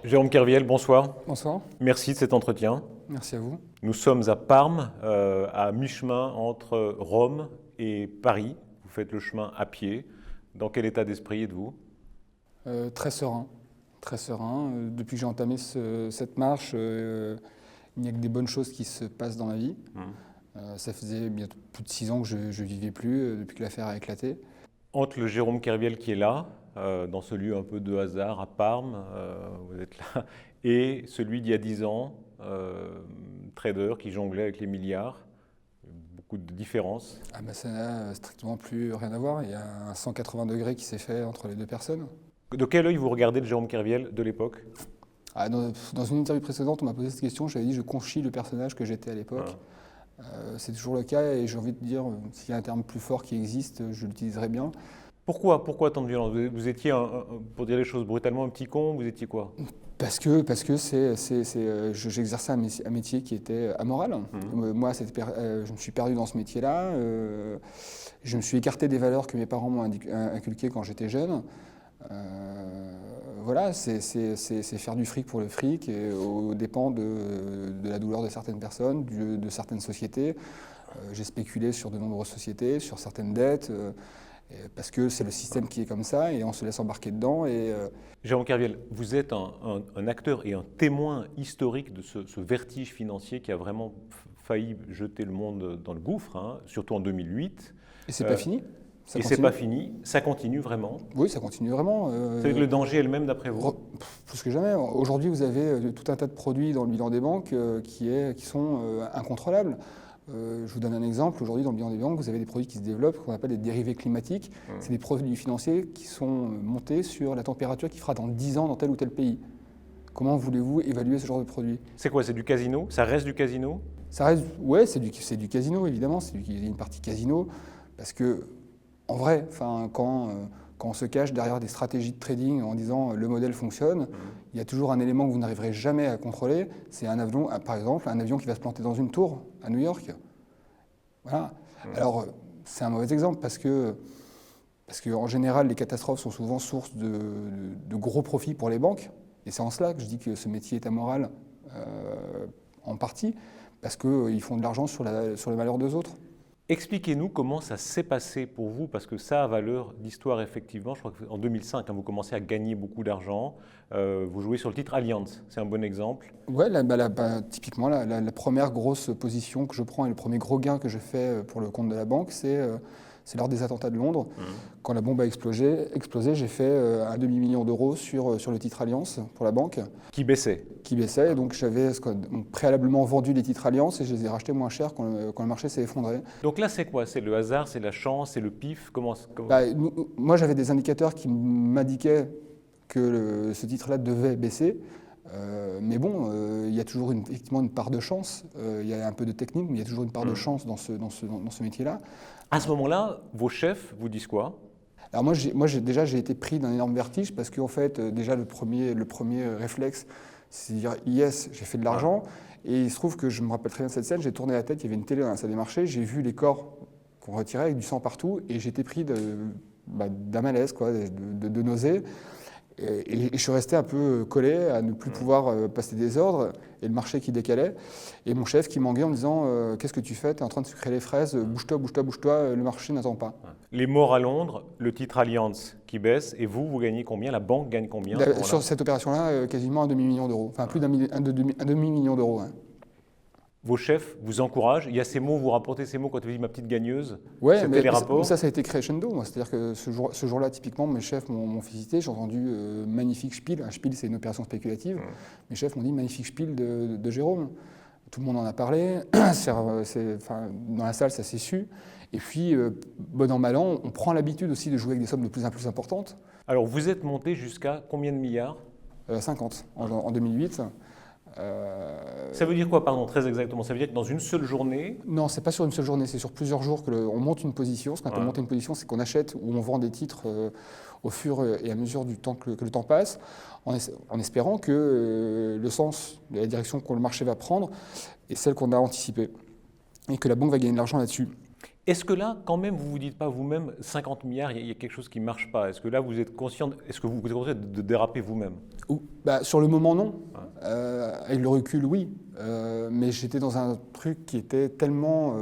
Jérôme Kerviel, bonsoir. Bonsoir, Merci de cet entretien. merci à vous. Nous sommes à Parme, à mi-chemin entre Rome et Paris. Vous faites le chemin à pied. Dans quel état d'esprit êtes-vous? Très serein, très serein. Depuis que j'ai entamé cette marche, il n'y a que des bonnes choses qui se passent dans ma vie. Ça faisait bientôt plus de 6 ans que je ne vivais plus, depuis que l'affaire a éclaté. Entre le Jérôme Kerviel qui est là, dans ce lieu un peu de hasard à Parme, vous êtes là, et celui d'il y a 10 ans, trader qui jonglait avec les milliards. Beaucoup de différences. Ah bah ça n'a strictement plus rien à voir. Il y a un 180 degrés qui s'est fait entre les deux personnes. De quel œil vous regardez le Jérôme Kerviel de l'époque? Dans une interview précédente, on m'a posé cette question, j'avais dit je conchis le personnage que j'étais à l'époque. C'est toujours le cas et j'ai envie de dire, s'il y a un terme plus fort qui existe, je l'utiliserai bien. Pourquoi tant de violence? Vous étiez, pour dire les choses brutalement, un petit con, vous étiez quoi? Parce que j'exerçais un métier qui était amoral. Moi, je me suis perdu dans ce métier-là. Je me suis écarté des valeurs que mes parents m'ont inculquées quand j'étais jeune. Voilà, c'est faire du fric pour le fric, et aux dépens de la douleur de certaines personnes, de certaines sociétés. J'ai spéculé sur de nombreuses sociétés, sur certaines dettes. Parce que c'est le système qui est comme ça et on se laisse embarquer dedans. Jérôme Kerviel, vous êtes un acteur et un témoin historique de ce vertige financier qui a vraiment failli jeter le monde dans le gouffre, hein, surtout en 2008. Et c'est pas fini. Et c'est pas fini, ça continue vraiment. Oui, ça continue vraiment. C'est que le danger est le même d'après vous? Plus que jamais. Aujourd'hui, vous avez tout un tas de produits dans le bilan des banques qui sont incontrôlables. Je vous donne un exemple. Aujourd'hui, dans le bilan des banques, vous avez des produits qui se développent, qu'on appelle des dérivés climatiques. C'est des produits financiers qui sont montés sur la température qu'il fera dans 10 ans dans tel ou tel pays. Comment voulez-vous évaluer ce genre de produit? C'est quoi? C'est du casino? Ça reste du casino? Ça reste, ouais, c'est du casino, évidemment. Il y a une partie casino. Parce que, en vrai, quand on se cache derrière des stratégies de trading en disant le modèle fonctionne, il y a toujours un élément que vous n'arriverez jamais à contrôler. C'est un avion, par exemple, un avion qui va se planter dans une tour à New York. Voilà. Alors, c'est un mauvais exemple parce que en général, les catastrophes sont souvent source de gros profits pour les banques. Et c'est en cela que je dis que ce métier est amoral, en partie, parce qu'ils font de l'argent sur le malheur des autres. Expliquez-nous comment ça s'est passé pour vous, parce que ça a valeur d'histoire effectivement. Je crois qu'en 2005, hein, vous commencez à gagner beaucoup d'argent. Vous jouez sur le titre Allianz, c'est un bon exemple. Ouais, typiquement, la première grosse position que je prends et le premier gros gain que je fais pour le compte de la banque, c'est lors des attentats de Londres. Quand la bombe a explosé, j'ai fait un demi-million d'euros sur le titre Allianz pour la banque. Qui baissait. Qui baissait, et donc j'avais préalablement vendu les titres Allianz et je les ai rachetés moins cher quand le marché s'est effondré. Donc là, c'est quoi? C'est le hasard, c'est la chance, c'est le pif? Comment... Moi, j'avais des indicateurs qui m'indiquaient que ce titre-là devait baisser. Mais bon, il y a toujours effectivement une part de chance. Il y a un peu de technique, mais il y a toujours une part de chance dans ce métier-là. À ce moment-là, vos chefs vous disent quoi? Alors moi, j'ai été pris d'un énorme vertige parce qu'en fait, déjà le premier réflexe, c'est de dire yes, j'ai fait de l'argent. Et il se trouve que je me rappelle très bien de cette scène, j'ai tourné la tête, il y avait une télé dans la salle des marchés, j'ai vu les corps qu'on retirait avec du sang partout et j'étais pris d'un malaise, de nausée. Et je suis resté un peu collé à ne plus pouvoir passer des ordres et le marché qui décalait. Et mon chef qui m'engueulait en me disant qu'est-ce que tu fais? Tu es en train de sucrer les fraises, bouge-toi, bouge-toi, bouge-toi, le marché n'attend pas. Les morts à Londres, le titre Allianz qui baisse, et vous gagnez combien? La banque gagne combien? Sur cette opération-là, quasiment un demi-million d'euros. Enfin, plus d'un demi-million d'euros. Hein. Vos chefs vous encouragent. Il y a ces mots, vous rapportez ces mots quand vous dites ma petite gagneuse. Ouais, c'était les rapports. Ça a été crescendo. C'est-à-dire que ce jour-là, typiquement, mes chefs m'ont félicité. J'ai entendu magnifique spiel. Un spiel, c'est une opération spéculative. Mes chefs m'ont dit magnifique spiel de Jérôme. Tout le monde en a parlé. Dans la salle, ça s'est su. Et puis, bon an, mal an, on prend l'habitude aussi de jouer avec des sommes de plus en plus importantes. Alors, vous êtes monté jusqu'à combien de milliards? 50 en 2008. Ça veut dire quoi, pardon, très exactement? Ça veut dire que dans une seule journée? Non, c'est pas sur une seule journée, c'est sur plusieurs jours qu'on monte une position. Ce qu'on appelle monter une position, c'est qu'on achète ou on vend des titres au fur et à mesure du temps que le temps passe, en espérant que le sens de la direction que le marché va prendre est celle qu'on a anticipée et que la banque va gagner de l'argent là-dessus. Est-ce que là, quand même, vous ne vous dites pas vous-même 50 milliards, il y a quelque chose qui ne marche pas? Est-ce que là, vous êtes conscient, est-ce que vous êtes conscient de déraper vous-même? Bah, sur le moment, non. Ouais. Avec le recul, oui. Mais j'étais dans un truc qui était tellement...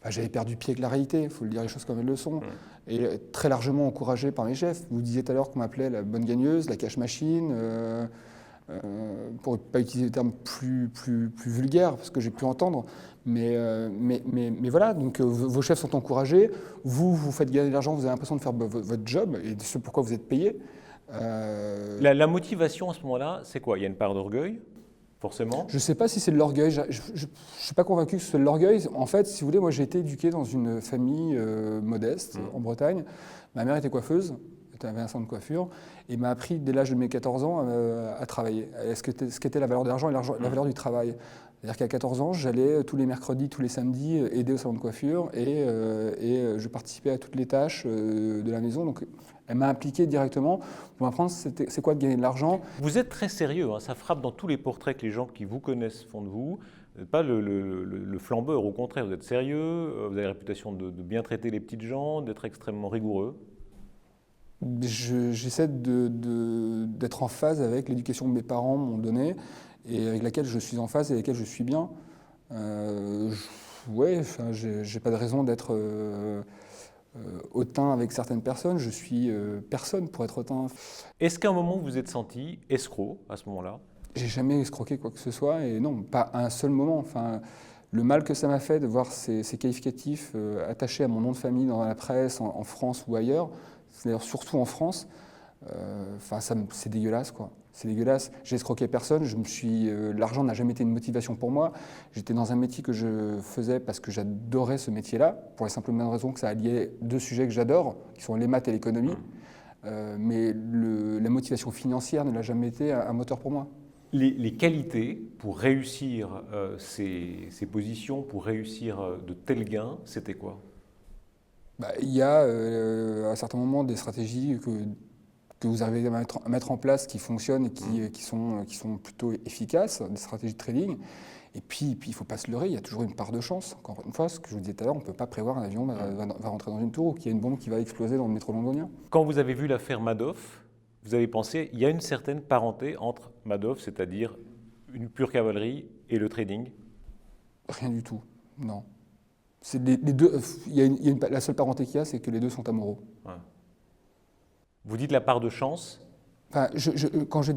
j'avais perdu pied avec la réalité, il faut le dire les choses comme elles le sont. Et très largement encouragé par mes chefs. Vous disiez tout à l'heure qu'on m'appelait la bonne gagneuse, la cash machine, pour ne pas utiliser des termes plus vulgaires, parce que j'ai pu entendre. Mais voilà, donc vos chefs sont encouragés, vous faites gagner de l'argent, vous avez l'impression de faire votre job, et ce pourquoi vous êtes payé. La motivation à ce moment-là, c'est quoi? Il y a une part d'orgueil, forcément. Je ne sais pas si c'est de l'orgueil, je ne suis pas convaincu que ce soit de l'orgueil. En fait, si vous voulez, moi j'ai été éduqué dans une famille modeste en Bretagne. Ma mère était coiffeuse, elle avait un salon de coiffure, et m'a appris dès l'âge de mes 14 ans à travailler. Ce qu'était la valeur de l'argent et la valeur du travail. C'est-à-dire qu'à 14 ans, j'allais tous les mercredis, tous les samedis aider au salon de coiffure et je participais à toutes les tâches de la maison. Donc, elle m'a impliqué directement pour m'apprendre c'est quoi de gagner de l'argent. Vous êtes très sérieux, hein, ça frappe dans tous les portraits que les gens qui vous connaissent font de vous. Vous n'êtes pas le flambeur, au contraire, vous êtes sérieux, vous avez la réputation de bien traiter les petites gens, d'être extrêmement rigoureux. J'essaie d'être en phase avec l'éducation que mes parents m'ont donnée et avec laquelle je suis en phase et avec laquelle je suis bien. Ouais, enfin, j'ai pas de raison d'être hautain avec certaines personnes. Je suis personne pour être hautain. Est-ce qu'à un moment vous vous êtes senti escroc à ce moment-là? J'ai jamais escroqué quoi que ce soit et non, pas un seul moment. Enfin, le mal que ça m'a fait de voir ces qualificatifs attachés à mon nom de famille dans la presse, en France ou ailleurs, c'est d'ailleurs surtout en France, c'est dégueulasse quoi. C'est dégueulasse. J'ai escroqué personne. L'argent n'a jamais été une motivation pour moi. J'étais dans un métier que je faisais parce que j'adorais ce métier-là, pour la simple et bonne raison que ça alliait deux sujets que j'adore, qui sont les maths et l'économie. Mais la motivation financière ne l'a jamais été un moteur pour moi. Les qualités pour réussir ces positions, pour réussir de tels gains, c'était quoi? Il y a à un certain moment des stratégies que vous arrivez à mettre en place qui fonctionnent et qui sont plutôt efficaces, des stratégies de trading. Et puis il ne faut pas se leurrer, il y a toujours une part de chance. Encore une fois, ce que je vous disais tout à l'heure, on ne peut pas prévoir un avion va rentrer dans une tour ou qu'il y a une bombe qui va exploser dans le métro londonien. Quand vous avez vu l'affaire Madoff, vous avez pensé il y a une certaine parenté entre Madoff, c'est-à-dire une pure cavalerie, et le trading? Rien du tout, non. C'est les deux, la seule parenté qu'il y a, c'est que les deux sont amoureux. Ouais. Vous dites la part de chance? Enfin, quand vous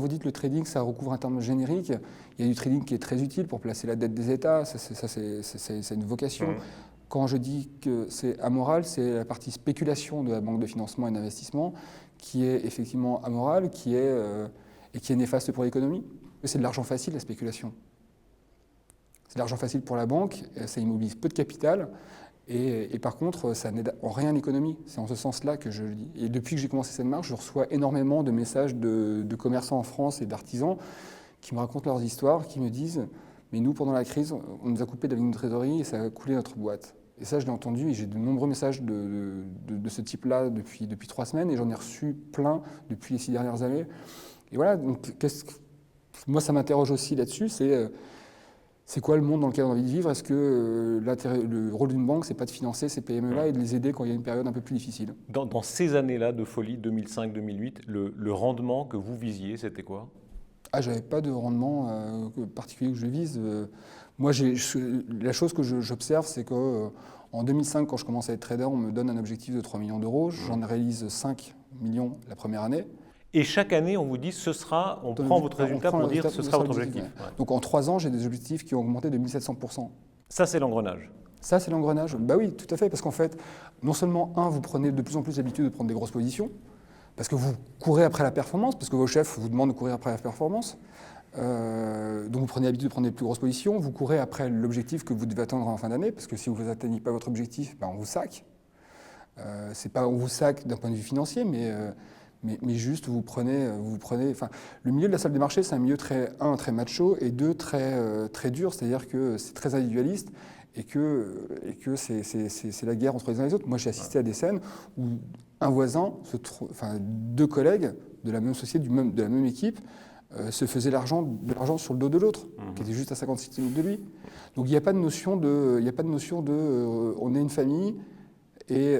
dites le trading, ça recouvre un terme générique. Il y a du trading qui est très utile pour placer la dette des États, c'est une vocation. Quand je dis que c'est amoral, c'est la partie spéculation de la banque de financement et d'investissement qui est effectivement amorale, et qui est néfaste pour l'économie. C'est de l'argent facile, la spéculation. C'est de l'argent facile pour la banque, ça immobilise peu de capital. Et par contre, ça n'aide en rien l'économie. C'est en ce sens-là que je le dis. Et depuis que j'ai commencé cette marche, je reçois énormément de messages de commerçants en France et d'artisans qui me racontent leurs histoires, qui me disent « Mais nous, pendant la crise, on nous a coupé de la ligne de trésorerie et ça a coulé notre boîte. » Et ça, je l'ai entendu et j'ai de nombreux messages de ce type-là depuis 3 semaines et j'en ai reçu plein depuis les 6 dernières années. Et voilà, donc moi, ça m'interroge aussi là-dessus, c'est quoi le monde dans lequel on a envie de vivre? Est-ce que le rôle d'une banque, c'est pas de financer ces PME-là et de les aider quand il y a une période un peu plus difficile? Dans ces années-là de folie, 2005-2008, le rendement que vous visiez, c'était quoi? J'avais pas de rendement particulier que je vise. Moi, la chose que j'observe, c'est qu'en 2005, quand je commence à être trader, on me donne un objectif de 3 millions d'euros. J'en réalise 5 millions la première année. Et chaque année, on vous dit, on prend votre résultat pour dire ce sera votre objectif. Ouais. Donc en 3 ans, j'ai des objectifs qui ont augmenté de 1700%. Ça, c'est l'engrenage. Ça, c'est l'engrenage. Bah oui, tout à fait, parce qu'en fait, non seulement, vous prenez de plus en plus l'habitude de prendre des grosses positions, parce que vous courez après la performance, parce que vos chefs vous demandent de courir après la performance. Donc vous prenez l'habitude de prendre des plus grosses positions, vous courez après l'objectif que vous devez atteindre en fin d'année, parce que si vous n'atteignez pas votre objectif, on vous sac. C'est pas on vous sac d'un point de vue financier, mais juste vous prenez. Enfin, le milieu de la salle des marchés, c'est un milieu très macho et 2 très dur, c'est-à-dire que c'est très individualiste et que c'est la guerre entre les uns et les autres. Moi, j'ai assisté à des scènes où un voisin, 2 collègues de la même société, de la même équipe, se faisait de l'argent sur le dos de l'autre, qui était juste à 50 centimes de lui. Donc il n'y a pas de notion on est une famille et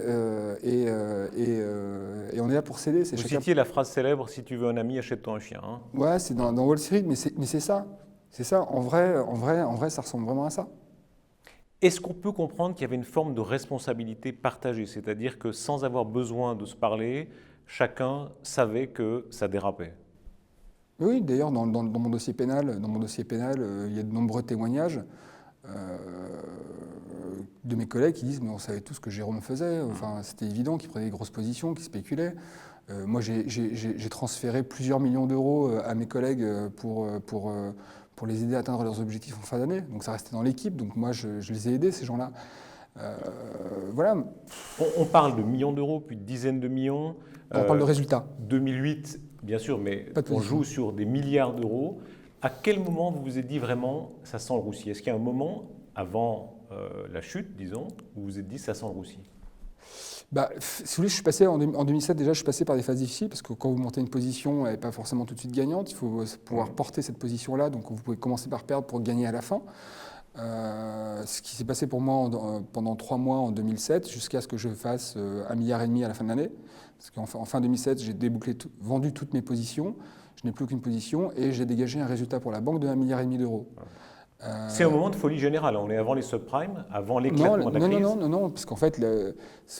on est là pour s'aider. Vous citiez la phrase célèbre, si tu veux un ami, achète-toi un chien. Hein. Ouais, c'est dans Wall Street, mais c'est ça. C'est ça. En vrai, ça ressemble vraiment à ça. Est-ce qu'on peut comprendre qu'il y avait une forme de responsabilité partagée, c'est-à-dire que sans avoir besoin de se parler, chacun savait que ça dérapait? Oui, d'ailleurs, dans mon dossier pénal, il y a de nombreux témoignages de mes collègues qui disent mais on savait tout ce que Jérôme faisait. Enfin, c'était évident qu'il prenait des grosses positions, qu'il spéculait. Moi, j'ai transféré plusieurs millions d'euros à mes collègues pour les aider à atteindre leurs objectifs en fin d'année. Donc ça restait dans l'équipe. Donc moi, je les ai aidés, ces gens-là. Voilà. On parle de millions d'euros, puis de dizaines de millions. On parle de résultats. 2008, bien sûr, mais on joue sur des milliards d'euros. À quel moment vous vous êtes dit vraiment, ça sent le roussi? Est-ce qu'il y a un moment, avant la chute, disons, où vous vous êtes dit, ça sent le roussi? Si vous voulez, je suis passé en 2007, déjà, je suis passé par des phases difficiles, parce que quand vous montez une position, elle n'est pas forcément tout de suite gagnante. Il faut pouvoir porter cette position-là, donc vous pouvez commencer par perdre pour gagner à la fin. Ce qui s'est passé pour moi pendant 3 mois en 2007, jusqu'à ce que je fasse 1,5 milliard à la fin de l'année. Parce qu'en fin 2007, j'ai vendu toutes mes positions, je n'ai plus aucune position, et j'ai dégagé un résultat pour la banque de 1,5 milliard d'euros. C'est un moment de folie générale, on est avant les subprimes, avant l'éclatement de la crise. Non, parce qu'en fait,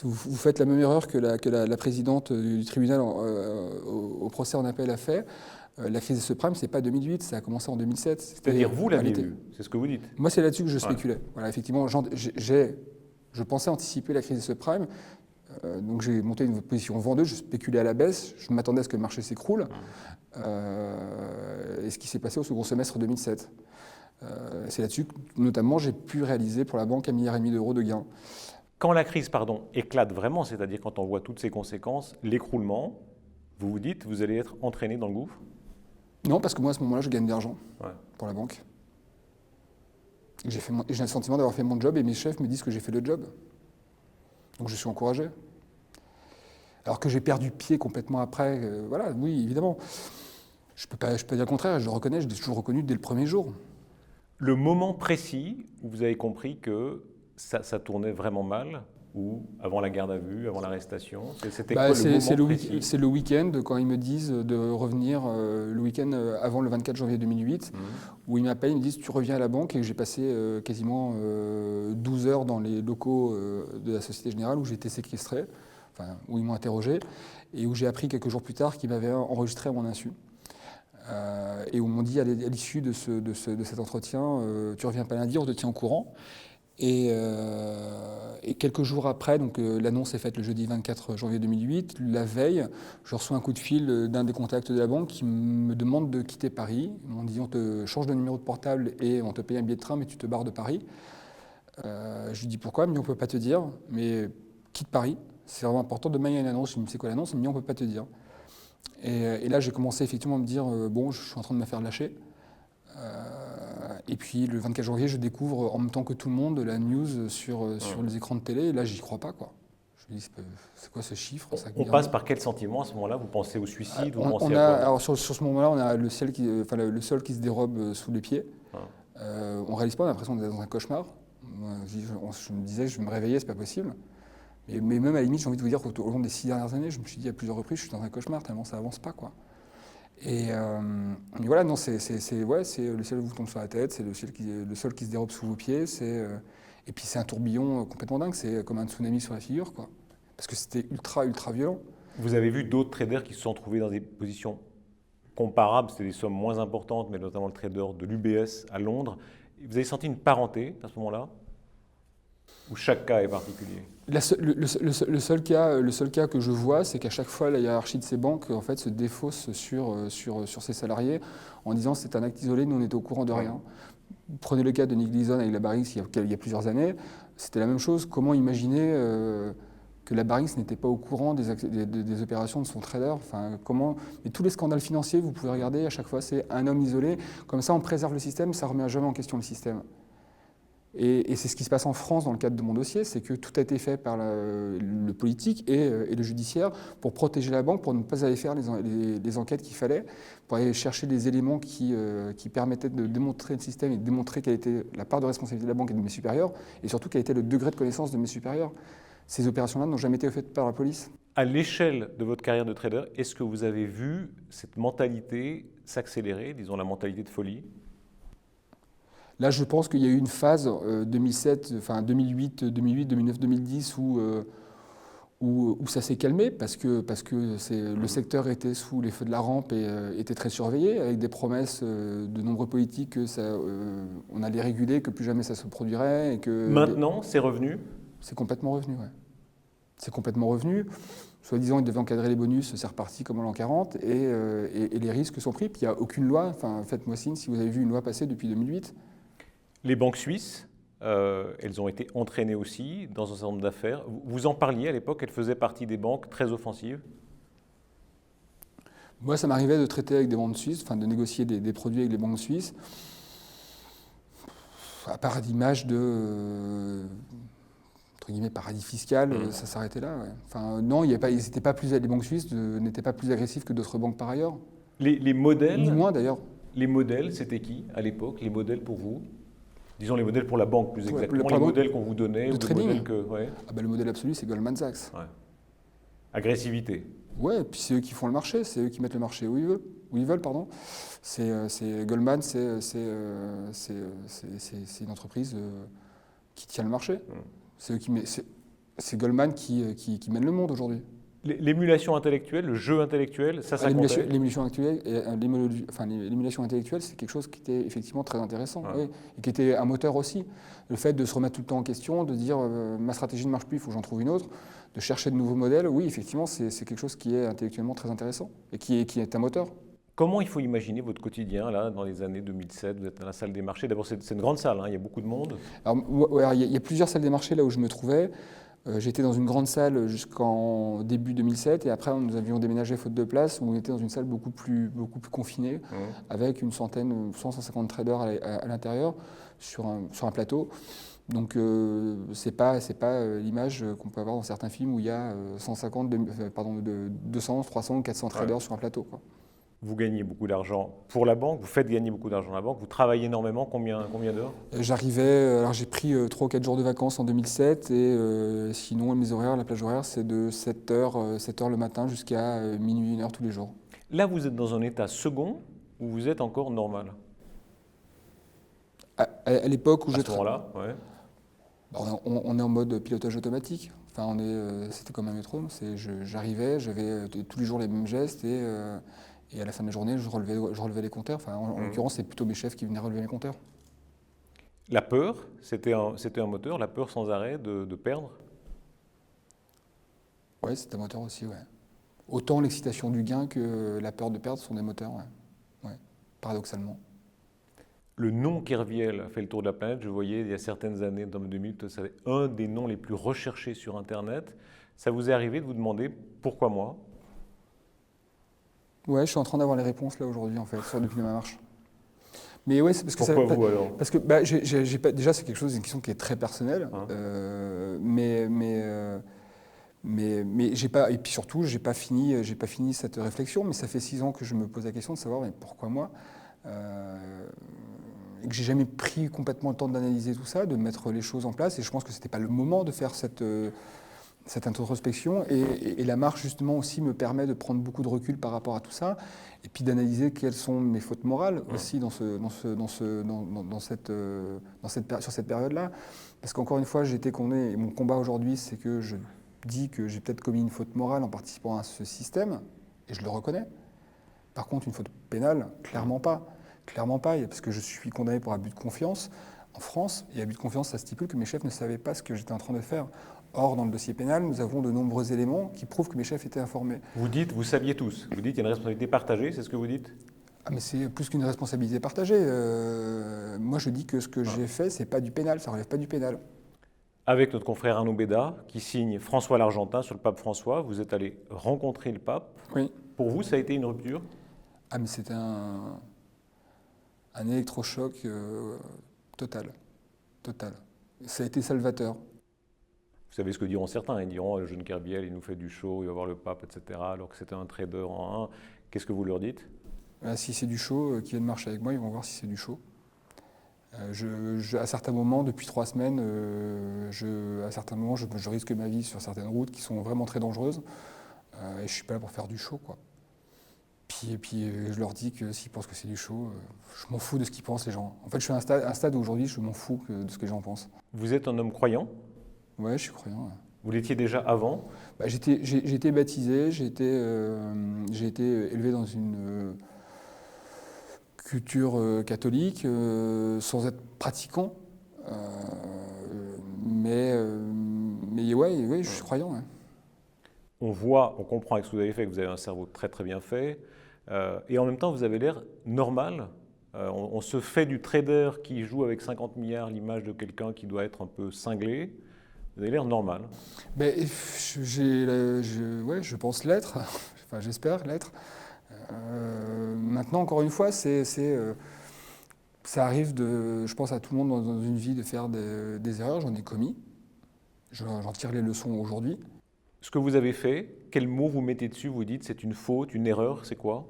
vous faites la même erreur que la présidente du tribunal au procès en appel a fait. La crise des subprimes, c'est pas 2008, ça a commencé en 2007. C'est-à-dire vous l'aviez vu, c'est ce que vous dites. Moi, c'est là-dessus que je spéculais. Voilà, effectivement, je pensais anticiper la crise des subprimes. Donc j'ai monté une position vendeuse, je spéculais à la baisse, je m'attendais à ce que le marché s'écroule. Et ce qui s'est passé au second semestre 2007. C'est là-dessus que, notamment, j'ai pu réaliser pour la banque 1,5 milliard d'euros de gains. Quand la crise éclate vraiment, c'est-à-dire quand on voit toutes ses conséquences, l'écroulement, vous vous dites, vous allez être entraîné dans le gouffre? Non, parce que moi, à ce moment-là, je gagne de l'argent pour la banque. J'ai le sentiment d'avoir fait mon job et mes chefs me disent que j'ai fait le job. Donc je suis encouragé. Alors que j'ai perdu pied complètement après, voilà, oui, évidemment. Je peux pas dire le contraire, je le reconnais, je l'ai toujours reconnu dès le premier jour. Le moment précis où vous avez compris que ça tournait vraiment mal, ou avant la garde à vue, avant l'arrestation, c'était quoi le moment précis? C'est le week-end, quand ils me disent de revenir le week-end avant le 24 janvier 2008, où ils m'appellent, ils me disent tu reviens à la banque, et j'ai passé quasiment 12 heures dans les locaux de la Société Générale où j'ai été séquestré, enfin, où ils m'ont interrogé, et où j'ai appris quelques jours plus tard qu'ils m'avaient enregistré à mon insu. Et où on m'ont dit à l'issue de cet entretien, tu reviens pas lundi, on te tient au courant. Et quelques jours après, donc l'annonce est faite le jeudi 24 janvier 2008, la veille, je reçois un coup de fil d'un des contacts de la banque qui me demande de quitter Paris. Ils m'ont dit on te change de numéro de portable et on te paye un billet de train, mais tu te barres de Paris. Je lui dis pourquoi? Il me dit on peut pas te dire, mais quitte Paris, c'est vraiment important. Demain il y a une annonce, je lui dis c'est quoi l'annonce? Il me dit on peut pas te dire. Et là, j'ai commencé effectivement à me dire, bon, je suis en train de me faire lâcher. Et puis, le 24 janvier, je découvre, en même temps que tout le monde, la news sur les écrans de télé. Et là, j'y crois pas, quoi. Je me dis, c'est quoi ce chiffre? On passe par quel sentiment à ce moment-là? Vous pensez au suicide? Alors, sur ce moment-là, on a le sol qui se dérobe sous les pieds. On réalise pas, on a l'impression d'être dans un cauchemar. Je me disais, je vais me réveiller, c'est pas possible. Mais même à la limite, j'ai envie de vous dire qu'au long des 6 dernières années, je me suis dit à plusieurs reprises, je suis dans un cauchemar, tellement ça avance pas, quoi. Mais voilà, non, c'est le ciel vous tombe sur la tête, c'est le sol qui se dérobe sous vos pieds, et puis c'est un tourbillon complètement dingue, c'est comme un tsunami sur la figure, quoi. Parce que c'était ultra violent. Vous avez vu d'autres traders qui se sont trouvés dans des positions comparables, c'était des sommes moins importantes, mais notamment le trader de l'UBS à Londres. Vous avez senti une parenté à ce moment-là? Ou chaque cas est particulier? Le seul cas que je vois, c'est qu'à chaque fois, la hiérarchie de ces banques en fait, se défausse sur ses salariés en disant c'est un acte isolé, nous on était au courant de rien. Prenez le cas de Nick Leeson avec la Barings il y a plusieurs années, c'était la même chose. Comment imaginer que la Barings n'était pas au courant des opérations de son trader? Enfin, mais tous les scandales financiers, vous pouvez regarder, à chaque fois, c'est un homme isolé. Comme ça, on préserve le système, ça ne remet jamais en question le système. Et c'est ce qui se passe en France dans le cadre de mon dossier, c'est que tout a été fait par le politique et le judiciaire pour protéger la banque, pour ne pas aller faire les enquêtes qu'il fallait, pour aller chercher les éléments qui permettaient de démontrer le système et de démontrer quelle était la part de responsabilité de la banque et de mes supérieurs, et surtout quel était le degré de connaissance de mes supérieurs. Ces opérations-là n'ont jamais été faites par la police. À l'échelle de votre carrière de trader, est-ce que vous avez vu cette mentalité s'accélérer, disons la mentalité de folie? Là, je pense qu'il y a eu une phase 2007, enfin 2008, 2009, 2010 où ça s'est calmé parce que le secteur était sous les feux de la rampe et était très surveillé, avec des promesses de nombreux politiques que on allait réguler, que plus jamais ça se produirait. Et que Maintenant, c'est revenu? C'est complètement revenu, ouais. C'est complètement revenu. Soi-disant, ils devaient encadrer les bonus, c'est reparti comme en l'an 40, et les risques sont pris. Puis il n'y a aucune loi, enfin faites-moi signe si vous avez vu une loi passer depuis 2008. Les banques suisses, elles ont été entraînées aussi dans un certain nombre d'affaires. Vous en parliez à l'époque, elles faisaient partie des banques très offensives? Moi, ça m'arrivait de traiter avec des banques suisses, enfin de négocier des produits avec les banques suisses, à part d'image de, entre guillemets, paradis fiscal, ça s'arrêtait là. Ouais. Enfin, non, les banques suisses n'étaient pas plus agressives que d'autres banques par ailleurs. Les modèles, ni moins d'ailleurs. Les modèles, c'était qui à l'époque? Les modèles pour vous? Disons les modèles pour la banque plus exactement, les modèles qu'on vous donnait. De trading. Ouais. Le modèle absolu, c'est Goldman Sachs. Ouais. Agressivité. Ouais, et puis c'est eux qui font le marché, c'est eux qui mettent le marché où ils veulent, pardon. Goldman, c'est une entreprise qui tient le marché. C'est Goldman qui mène le monde aujourd'hui. L'émulation intellectuelle, le jeu intellectuel, ça comptait? L'émulation intellectuelle, c'est quelque chose qui était effectivement très intéressant, oui, et qui était un moteur aussi. Le fait de se remettre tout le temps en question, de dire ma stratégie ne marche plus, il faut que j'en trouve une autre, de chercher de nouveaux modèles, oui, effectivement, c'est quelque chose qui est intellectuellement très intéressant et qui est un moteur. Comment il faut imaginer votre quotidien là, dans les années 2007? Vous êtes dans la salle des marchés. D'abord, c'est une grande salle, hein, il y a beaucoup de monde. Alors, il y a plusieurs salles des marchés là où je me trouvais. J'étais dans une grande salle jusqu'en début 2007 et après nous avions déménagé faute de place où on était dans une salle beaucoup plus confinée avec une 150 traders à l'intérieur sur un plateau. Donc c'est pas l'image qu'on peut avoir dans certains films où il y a 200, 300, 400 traders sur un plateau, quoi. Vous gagnez beaucoup d'argent pour la banque, vous faites gagner beaucoup d'argent à la banque, vous travaillez énormément, combien d'heures? Alors j'ai pris 3 ou 4 jours de vacances en 2007 et sinon mes horaires, la plage horaire, c'est de 7h le matin jusqu'à minuit, 1h tous les jours. Là, vous êtes dans un état second ou vous êtes encore normal? À l'époque où à ce moment-là, ouais. On est en mode pilotage automatique. Enfin, c'était comme un métronome. J'arrivais, j'avais tous les jours les mêmes gestes et à la fin de la journée, je relevais les compteurs. Enfin, en l'occurrence, c'est plutôt mes chefs qui venaient relever les compteurs. La peur, c'était un moteur, la peur sans arrêt de perdre? Oui, c'était un moteur aussi, ouais. Autant l'excitation du gain que la peur de perdre sont des moteurs, ouais. Ouais, paradoxalement. Le nom Kerviel a fait le tour de la planète. Je voyais il y a certaines années, dans le 2000, c'est un des noms les plus recherchés sur Internet. Ça vous est arrivé de vous demander pourquoi moi? Ouais, je suis en train d'avoir les réponses là aujourd'hui, en fait, depuis ma marche. Mais ouais, c'est parce que pourquoi vous alors? Parce que déjà, c'est une question qui est très personnelle. Mais j'ai pas, et puis surtout, j'ai pas fini cette réflexion. Mais ça fait 6 ans que je me pose la question de savoir mais pourquoi moi, et que j'ai jamais pris complètement le temps d'analyser tout ça, de mettre les choses en place. Et je pense que c'était pas le moment de faire cette introspection. Et la marche justement aussi me permet de prendre beaucoup de recul par rapport à tout ça, et puis d'analyser quelles sont mes fautes morales aussi sur cette période-là. Parce qu'encore une fois, j'ai été condamné. Et mon combat aujourd'hui, c'est que je dis que j'ai peut-être commis une faute morale en participant à ce système, et je le reconnais. Par contre, une faute pénale, clairement pas. Clairement pas, parce que je suis condamné pour abus de confiance en France, et abus de confiance, ça stipule que mes chefs ne savaient pas ce que j'étais en train de faire. Or, dans le dossier pénal, nous avons de nombreux éléments qui prouvent que mes chefs étaient informés. Vous dites, vous saviez tous. Vous dites qu'il y a une responsabilité partagée, c'est ce que vous dites? Ah, mais c'est plus qu'une responsabilité partagée. Moi, je dis que ce que j'ai fait, c'est pas du pénal, ça relève pas du pénal. Avec notre confrère Arnaud Béda, qui signe François l'Argentin sur le pape François, vous êtes allé rencontrer le pape. Oui. Pour vous, ça a été une rupture? Ah, mais c'était un électrochoc total. Ça a été salvateur. Vous savez ce que diront certains, ils diront le jeune Kerviel, il nous fait du show, il va voir le pape, etc. Alors que c'était un trader en 1. Qu'est-ce que vous leur dites? Si c'est du show, qu'ils viennent marcher avec moi, ils vont voir si c'est du show. À certains moments, depuis 3 semaines, à certains moments, je risque ma vie sur certaines routes qui sont vraiment très dangereuses. Et je ne suis pas là pour faire du show, quoi. Puis je leur dis que s'ils pensent que c'est du show, je m'en fous de ce qu'ils pensent les gens. En fait, je suis à un stade où aujourd'hui, je m'en fous de ce que les gens pensent. Vous êtes un homme croyant? Ouais, je suis croyant. Ouais. Vous l'étiez déjà avant? J'ai été baptisé, j'ai été élevé dans une culture catholique, sans être pratiquant. Mais ouais, je suis croyant. Ouais. On comprend avec ce que vous avez fait que vous avez un cerveau très très bien fait. Et en même temps, vous avez l'air normal. On se fait du trader qui joue avec 50 milliards l'image de quelqu'un qui doit être un peu cinglé. Vous avez l'air normal. Je pense l'être, enfin j'espère l'être. Maintenant, encore une fois, ça arrive, je pense à tout le monde dans une vie de faire des erreurs, j'en ai commis. J'en tire les leçons aujourd'hui. Ce que vous avez fait, quel mot vous mettez dessus? Vous dites c'est une faute, une erreur, c'est quoi?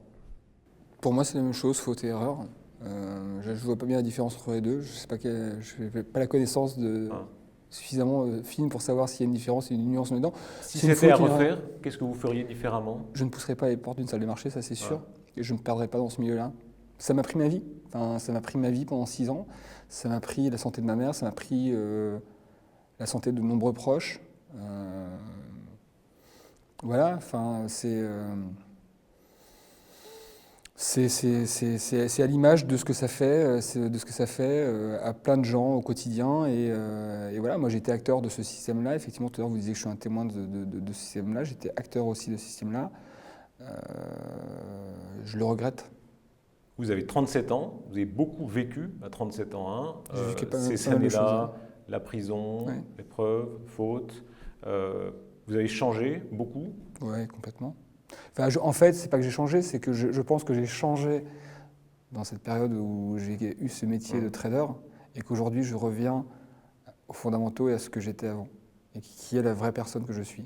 Pour moi, c'est la même chose, faute et erreur. Je ne vois pas bien la différence entre les deux. Je n'ai pas la connaissance suffisamment fine pour savoir s'il y a une différence et une nuance dedans. Si c'était à refaire, qu'est-ce que vous feriez différemment? Je ne pousserais pas les portes d'une salle de marché, ça c'est sûr. Et je ne me perdrais pas dans ce milieu-là. Ça m'a pris ma vie. Enfin, ça m'a pris ma vie pendant 6 ans. Ça m'a pris la santé de ma mère, ça m'a pris la santé de nombreux proches. Voilà, enfin, c'est à l'image de ce que ça fait, à plein de gens au quotidien. Et voilà, moi j'étais acteur de ce système-là. Effectivement, tout à l'heure vous disiez que je suis un témoin de ce système-là. J'étais acteur aussi de ce système-là. Je le regrette. Vous avez 37 ans, vous avez beaucoup vécu à 37 ans. Ces années-là, années-là, la prison, l'épreuve, faute. Vous avez changé beaucoup? Oui, complètement. Enfin, en fait, c'est pas que j'ai changé, c'est que je pense que j'ai changé dans cette période où j'ai eu ce métier de trader et qu'aujourd'hui je reviens aux fondamentaux et à ce que j'étais avant et qui est la vraie personne que je suis.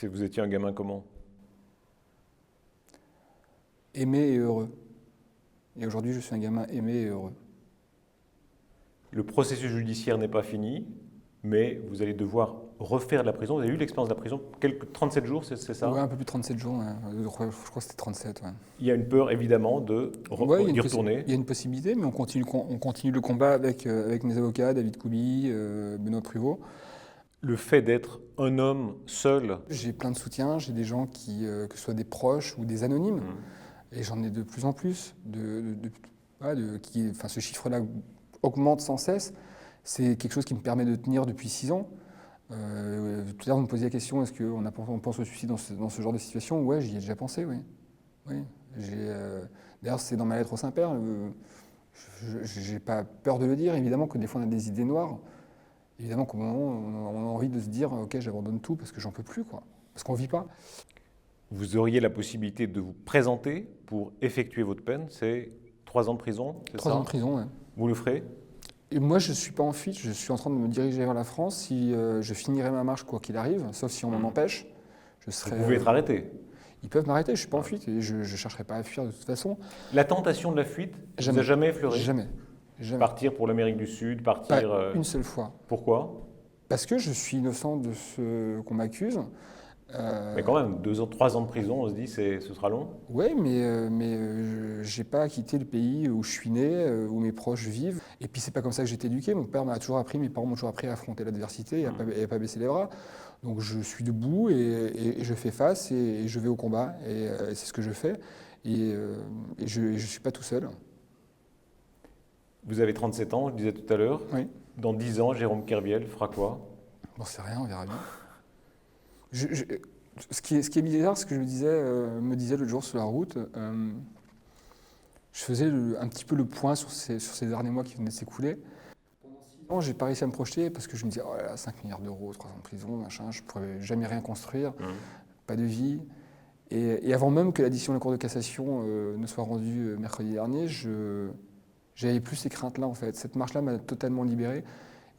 Vous étiez un gamin comment? Aimé et heureux. Et aujourd'hui, je suis un gamin aimé et heureux. Le processus judiciaire n'est pas fini, mais vous allez devoir refaire de la prison. Vous avez eu l'expérience de la prison, 37 jours, c'est ça? Oui, un peu plus de 37 jours, ouais. Je crois que c'était 37. Ouais. Il y a une peur évidemment d'y retourner. Il y a une possibilité, mais on continue le combat avec mes avocats, David Koubi, Benoît Pruvot. Le fait d'être un homme seul. J'ai plein de soutien, j'ai des gens que ce soit des proches ou des anonymes, et j'en ai de plus en plus. Ce chiffre-là augmente sans cesse. C'est quelque chose qui me permet de tenir depuis 6 ans. Tout à l'heure, vous me posiez la question, est-ce qu'on pense au suicide dans ce genre de situation? Ouais, j'y ai déjà pensé, oui. D'ailleurs, c'est dans ma lettre au Saint-Père. Je n'ai pas peur de le dire. Évidemment que des fois, on a des idées noires. Évidemment qu'au moment, on a envie de se dire, ok, j'abandonne tout parce que j'en peux plus, quoi. Parce qu'on ne vit pas. Vous auriez la possibilité de vous présenter pour effectuer votre peine. C'est 3 ans de prison, c'est ça? 3 ans de prison, oui. Vous le ferez? Et moi, je ne suis pas en fuite, je suis en train de me diriger vers la France. Si je finirai ma marche, quoi qu'il arrive, sauf si on m'en empêche, je serai... Vous pouvez être arrêté? Ils peuvent m'arrêter, je ne suis pas en fuite et je ne chercherai pas à fuir de toute façon. La tentation de la fuite, vous a jamais effleuré? Jamais. Partir pour l'Amérique du Sud, partir... Pas une seule fois. Pourquoi? Parce que je suis innocent de ce qu'on m'accuse. Mais quand même, 3 ans de prison, on se dit ce sera long? Oui, mais je n'ai pas quitté le pays où je suis né, où mes proches vivent. Et puis c'est pas comme ça que j'ai été éduqué. Mon père m'a toujours appris, mes parents m'ont toujours appris à affronter l'adversité et à pas baisser les bras. Donc je suis debout et je fais face et je vais au combat. Et c'est ce que je fais. Et je ne suis pas tout seul. Vous avez 37 ans, je disais tout à l'heure. Oui. Dans 10 ans, Jérôme Kerviel fera quoi? Bon, c'est rien, on verra bien. Ce qui est bizarre, ce que me disait l'autre jour sur la route, je faisais un petit peu le point sur ces derniers mois qui venaient de s'écouler. Pendant 6 ans, j'ai pas réussi à me projeter parce que je me disais, oh là là, 5 milliards d'euros, 3 ans de prison, machin, je ne pourrais jamais rien construire, pas de vie. Et avant même que la décision de la Cour de cassation ne soit rendue mercredi dernier, j'avais plus ces craintes-là en fait. Cette marche-là m'a totalement libéré.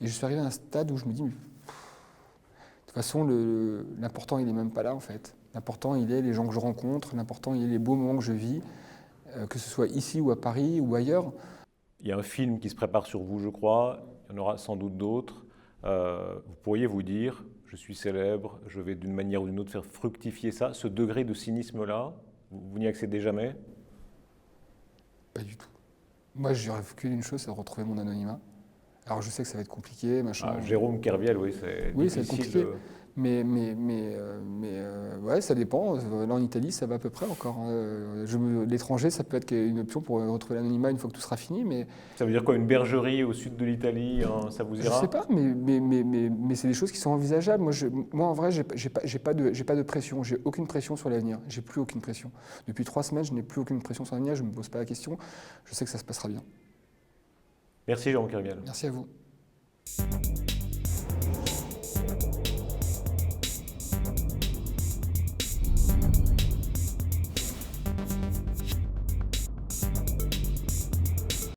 Et je suis arrivé à un stade où je me dis, mais, de toute façon, l'important, il n'est même pas là, en fait. L'important, il est les gens que je rencontre, l'important, il est les beaux moments que je vis, que ce soit ici ou à Paris ou ailleurs. Il y a un film qui se prépare sur vous, je crois. Il y en aura sans doute d'autres. Vous pourriez vous dire, je suis célèbre, je vais d'une manière ou d'une autre faire fructifier ça. Ce degré de cynisme-là, vous n'y accédez jamais? Pas du tout. Moi, j'aurais qu'une chose, c'est de retrouver mon anonymat. Alors, je sais que ça va être compliqué, machin. Jérôme Kerviel, oui, c'est Oui, ça va être difficile. compliqué. Mais ouais, ça dépend. Là, en Italie, ça va à peu près encore. L'étranger, ça peut être une option pour retrouver l'anonymat une fois que tout sera fini. Mais Ça veut dire quoi, une bergerie au sud de l'Italie, hein, ça vous je ira? sais pas, mais c'est des choses qui sont envisageables. Moi, en vrai, j'ai pas de pression. J'ai aucune pression sur l'avenir. J'ai plus aucune pression. Depuis 3 semaines, je n'ai plus aucune pression sur l'avenir. Je ne me pose pas la question. Je sais que ça se passera bien. Merci Jérôme Kerviel. Merci à vous.